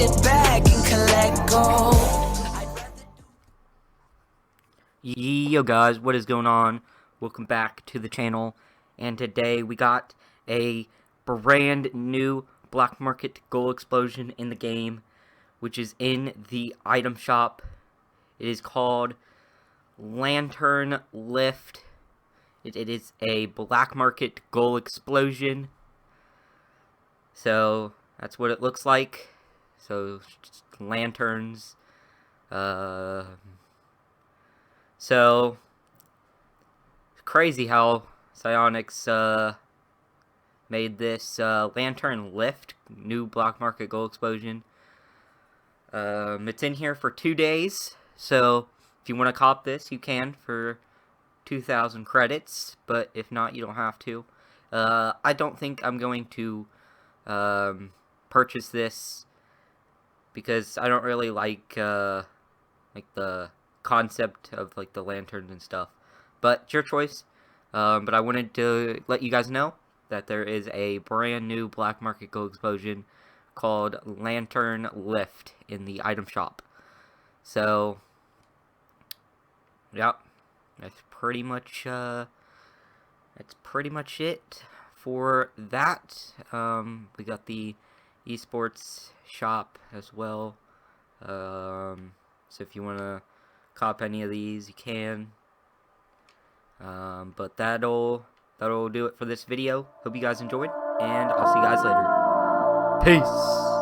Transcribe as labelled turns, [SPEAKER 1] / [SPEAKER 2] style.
[SPEAKER 1] sit back and collect gold.
[SPEAKER 2] Yo guys, what is going on? Welcome back to the channel, and today we got a brand new black market gold explosion in the game, which is in the item shop. It is called Lantern Lift. It is a black market gold explosion. So that's what it looks like. So lanterns. So crazy how Psyonix made this Lantern Lift new black market gold explosion. It's in here for 2 days, so if you want to cop this, you can for 2,000 credits, but if not, you don't have to. I don't think I'm going to purchase this because I don't really like the concept of like the lanterns and stuff, but it's your choice. But I wanted to let you guys know that there is a brand new black market gold explosion called Lantern Lift in the item shop. So yep, that's pretty much it for that. We got the esports shop as well. So if you want to cop any of these, you can. But that'll do it for this video. Hope you guys enjoyed, and I'll see you guys later. Peace.